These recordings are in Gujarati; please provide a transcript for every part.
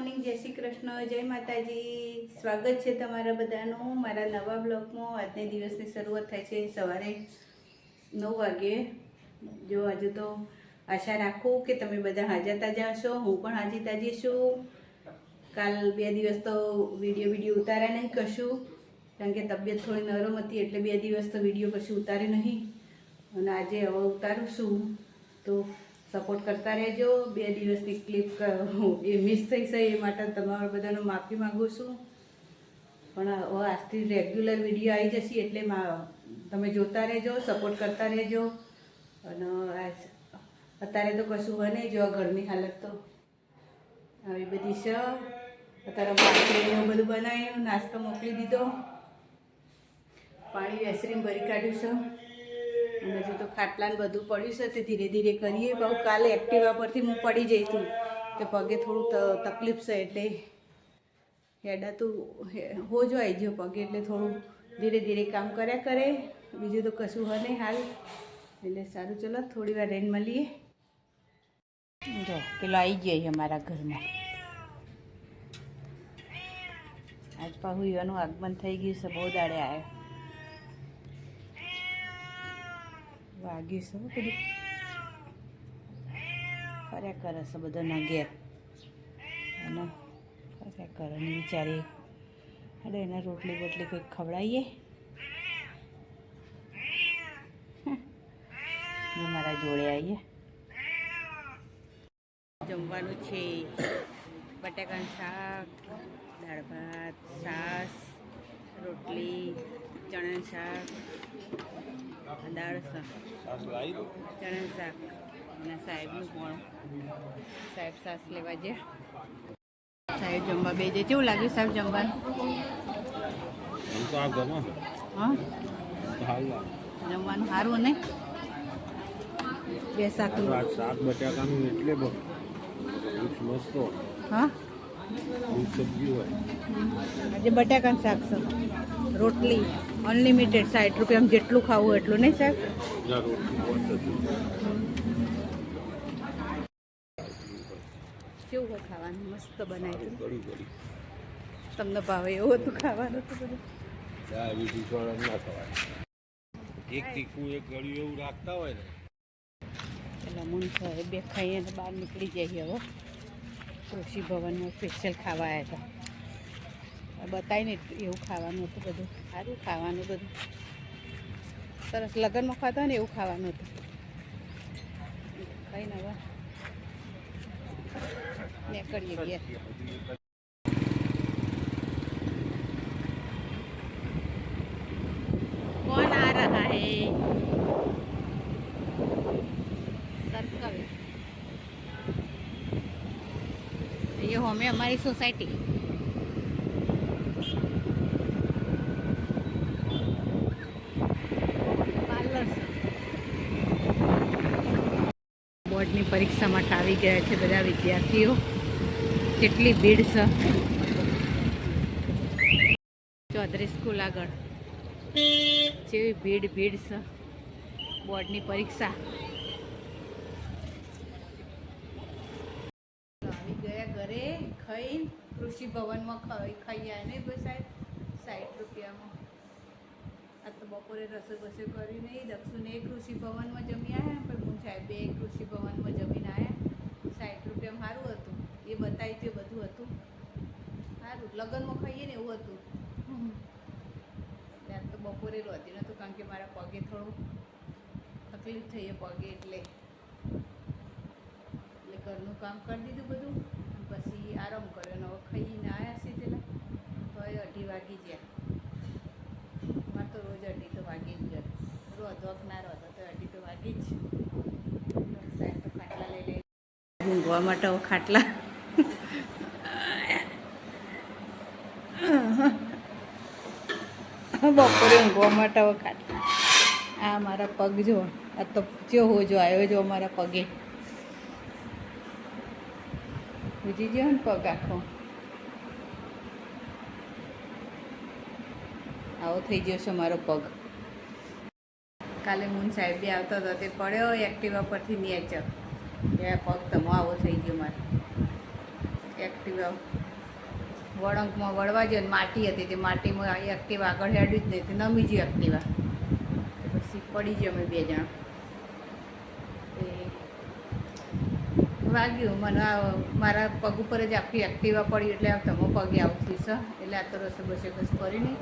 મોર્નિંગ, જય શ્રી કૃષ્ણ, જય માતાજી। સ્વાગત છે તમારા બધાનું મારા નવા બ્લોગમાં। આજના દિવસની શરૂઆત થાય છે સવારે 9 વાગ્યે। જો આજે તો આશા રાખું કે તમે બધા હાજર તાજા હશો, હું પણ હાજી તાજી છું। કાલ 2 દિવસ તો વિડીયો ઉતાર્યા નહીં કશું, કારણ કે તબિયત થોડી નરમ હતી, એટલે 2 દિવસ તો વિડીયો કશું ઉતારે નહીં, અને આજે હવે ઉતારું છું, તો સપોર્ટ કરતા રહેજો। 2 દિવસની ક્લિપ એ મિસ થઈ છે, એ માટે તમારા બધાનો માફી માગું છું, પણ હવે આજથી રેગ્યુલર વિડીયો આવી જશે, એટલે તમે જોતા રહેજો, સપોર્ટ કરતા રહેજો। અને અત્યારે તો કશું હોય નહીં, જો ઘરની હાલત તો આવી બધી છે। અત્યારે ભાખરી એવું બધું બનાવ્યું, નાસ્તો મોકલી દીધો, પાણી વેસરીને ભરી કાઢ્યું છે, અને હજુ તો ખાટલાને બધું પડ્યું છે, તે ધીરે ધીરે કરીએ। બહુ કાલે એક્ટિવા પરથી હું પડી જઈ હતું, તે પગે થોડું તકલીફ છે, એટલે હેડાતું હોજો આવી ગયો પગે, એટલે થોડું ધીરે ધીરે કામ કર્યા કરે, બીજું તો કશું હોય નહીં હાલ। એટલે સારું, ચલો થોડી વાર રહીને મળીએ। જો પેલો આવી જાય અમારા ઘરમાં, આજ પાછું એનું આગમન થઈ ગયું છે, બહુ દાડે આવ્યો, વાગ્યું છે બધું ફર્યા કરે છે બધાના ઘેર, અને ફર્યા કરે ને વિચારી અરે એને રોટલી બોટલી કંઈક ખવડાવીએ। મારા જોડે આવીએ, જમવાનું છે બટાકાનું શાક, દાળ ભાત, છાશ, રોટલી, ચણાનું શાક, દાળ ચણાનું શાક, અને સાહેબનું પણ સાહેબ છાશ લેવા છે। સાહેબ જમવા બે જાય, કેવું લાગ્યું સાહેબ જમવાનું? હા, જમવાનું સારું ને? 2 શાક બટાકાનું એટલે મસ્ત, હા સબ્જી હોય। આજે બટાકાનું શાક છે, રોટલી અનલિમિટેડ 60 રૂપિયામાં જેટલું ખાવું એટલું, નહીં સાહેબ? કેવું હોય ખાવાનું? મસ્ત બનાવ્યું, તમને ભાવે એવું હતું ખાવાનું? તો બધું એક તીખું એક ગળ્યું એવું રાખતા હોય ને, એટલે મૂન સાહેબ બે ખાઈ અને બહાર નીકળી જાય। હવે કૃષિ ભવનમાં સ્પેશિયલ ખાવા આવ્યા હતા, બતાવીને એવું ખાવાનું હતું, બધું સારું ખાવાનું, બધું સરસ, લગ્નમાં ખાતા હોય ને એવું ખાવાનું હતું। કંઈ ના હવે નીકળીએ ગયા। कौन आ रहा है? सर्कल, ये हमें हमारी सोसाइटी पार्लर से। बोर्डनी परीक्षा માટે આવી ગયા છે બધા વિદ્યાર્થીઓ, કેટલી ભીડ છે ચૌધરી સ્કૂલ આગળ, જેવી ભીડ છે, બોર્ડની પરીક્ષા આવી ગયા ઘરે ખાઈ, કૃષિ ભવનમાં ખાઈ આવ્યા નહીં બસ સાહેબ 60 રૂપિયામાં। આ તો બપોરે રસોઈ બસોઈ કરી નહીં, દક્ષુને કૃષિ ભવનમાં જમી આવ્યા, પણ હું સાહેબ 2 કૃષિ ભવનમાં જમીને આવ્યા। 60 રૂપિયામાં સારું હતું, એ બતાવ્યું તે બધું હતું સારું, લગ્નમાં ખાઈએ ને એવું હતું। ત્યારે તો બપોરે રોતી નહોતું, કારણ કે મારા પગે થોડું તકલીફ થઈ પગે, એટલે ઘરનું કામ કરી દીધું બધું, પછી આરામ કર્યો, અને હવે ખાઈને આવ્યા છે પેલા તો 2:30 વાગી ગયા। મારે તો રોજ 2:30 તો વાગી જ જાય, રોધો ના રોધો તો 2:30 તો વાગી જ। સાહેબ તો ખાટલા લઈ ઊંઘવા માટે હવે ખાટલા બપોરે ઊંઘવા માટે હવે ખાટલા। આ મારા પગ જો, આ તો હો જો આવ્યો જો અમારા પગે, બુજી ગયો ને પગ આખો, આવો થઈ ગયો છે મારો પગ। કાલે મૂન સાહેબ બી આવતો હતો, તે પડ્યો એક્ટિવા પરથી નીચે, એ પગ તમો આવો થઈ ગયો મારો, એક્ટિવા વળંકમાં વળવા જોઈએ માટી હતી તે માટીમાં એક્ટિવા આગળ હેડ્યું જ નહીં તે નમી ગઈ એક્ટિવા પછી પડી ગઈ અમે 2 જણા એ વાગ્યું મને મારા પગ ઉપર જ આખી એક્ટિવા પડી એટલે આ તમે પગે આવતી છે એટલે આ તો રસોબસ કરીને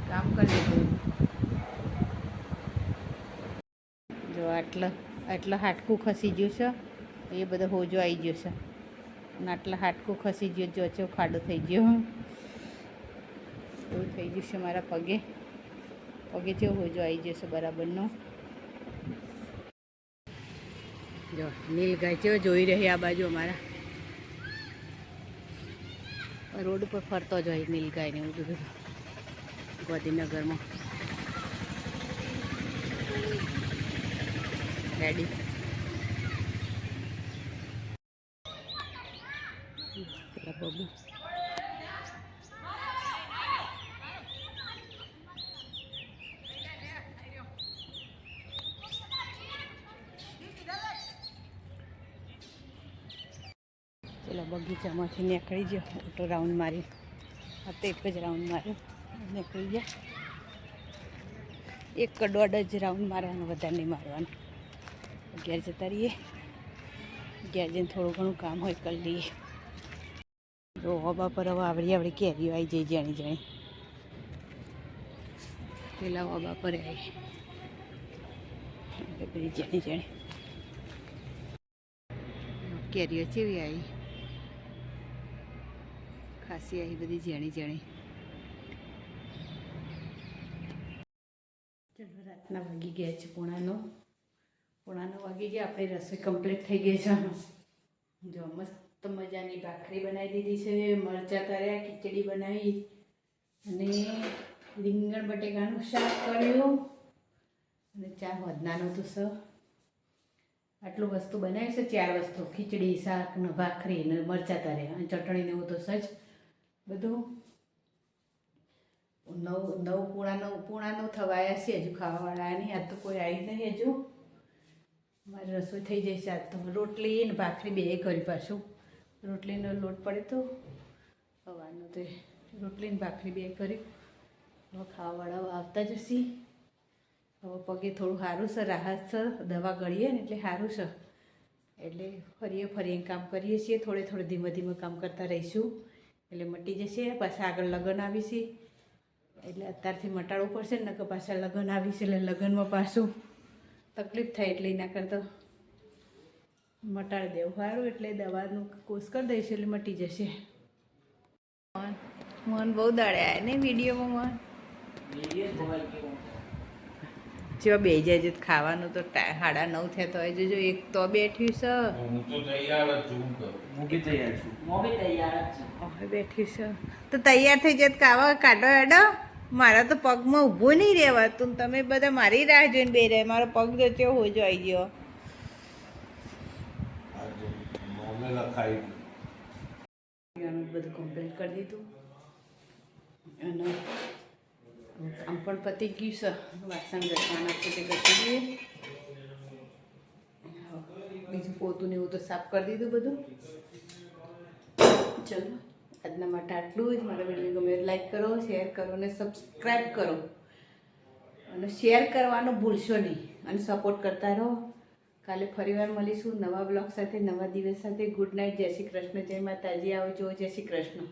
કામ કરી લીધું જો આટલા હાડકું ખસી ગયું છે એ બધો હોજો આવી ગયો છે અને આટલા હાડકું ખસી ગયો જો ચો ખાડો થઈ ગયો એવું થઈ ગયું છે મારા પગે ચો હોજો આવી ગયો છે બરાબરનો જો નીલગાય છે જોઈ રહી આ બાજુ અમારા રોડ ઉપર ફરતો જ હોય નીલગાયને એવું બધું ગાંધીનગરમાં રેડી પેલા બબુ પેલા બગીચામાંથી નીકળી ગયો ઓટો રાઉન્ડ મારી આ તો એક જ રાઉન્ડ માર્યો નીકળી ગયા 1-1.5 જ રાઉન્ડ મારવાનો વધારે નહીં મારવાનું ઘેર જતા રહીએ ઘેર જઈને થોડું ઘણું કામ હોય કરી લઈએ જો હવા પર હવે આવડી કેરીઓ આવી જાય જાણી પેલા હવા પર આવી બધી જાણી કેરીઓ ચેવી આવી ખાસી આવી બધી જાણી ચલો રાતના વાગી ગયા છે પોણા 9 વાગી ગયા આપણી રસોઈ કમ્પ્લીટ થઈ ગઈ છે જો મસ્ત મજાની ભાખરી બનાવી દીધી છે મરચાં તળ્યા ખીચડી બનાવી અને રીંગણ બટેકાનું શાક કર્યું અને ચા વધનાનો તો આટલું વસ્તુ બનાવી છે 4 વસ્તુ ખીચડી શાક ને ભાખરી ને મરચાં તળ્યા અને ચટણી ને એવું તો સજ બધું 9:30 થવાયા છે હજુ ખાવાવાળા નહીં આજ તો કોઈ આવી નહીં હજુ મારી રસોઈ થઈ જાય છે આજ તો રોટલી ને ભાખરી 2 કરી પાછું રોટલીનો લોટ પડે તો સવારનો તો રોટલી ને ભાખરી 2 કરી હવે ખાવાવાળાઓ આવતા જશે હવે પગે થોડું સારું છે રાહત છે દવા ગળીએ ને એટલે સારું છે એટલે ફરીએ કામ કરીએ છીએ થોડે ધીમે કામ કરતા રહીશું એટલે મટી જશે પાછા આગળ લગ્ન આવીશે એટલે અત્યારથી મટાડવું પડશે ને કે પાછા લગ્ન આવીશે એટલે લગ્નમાં પાછું તકલીફ થાય એટલે એના કરતાં મટાડી દેવું સારું એટલે દવાનું કોર્સ કરી દઈશું એટલે મટી જશે મન બહુ દાડ્યા ને વિડીયોમાં જેવા બે જાય ખાવાનું તો 9:30 થયા તો જોજો એક તો બેઠ્યું છે હું તો તૈયાર જ છું હું બી તૈયાર છું બેઠ્યું છે તો તૈયાર થઈ જાય ખાવા કાઢો એડો મારા તો પગમાં ઊભું નહીં રહેવાતું તમે બધા મારી રાહ જોઈને બે રહે મારો પગ જચ્યો હોજો આવી ગયો મોમે લખાઈ બધું કમ્પ્લીટ કરી દીધું અને આમ પણ પતી ગયું છે વાસણ ઘસવાના છે તે ઘસી દઈએ બીજું પોતું ને એવું તો સાફ કરી દીધું બધું ચલો આજના માટે આટલું જ મારા વિડીયો ગમે લાઈક કરો શેર કરો અને સબસ્ક્રાઈબ કરો અને શેર કરવાનું ભૂલશો નહીં અને સપોર્ટ કરતા રહો કાલે ફરીવાર મળીશું નવા બ્લોગ સાથે નવા દિવસ સાથે ગુડ નાઇટ જય શ્રી કૃષ્ણ જય માતાજી આવજો જય શ્રી કૃષ્ણ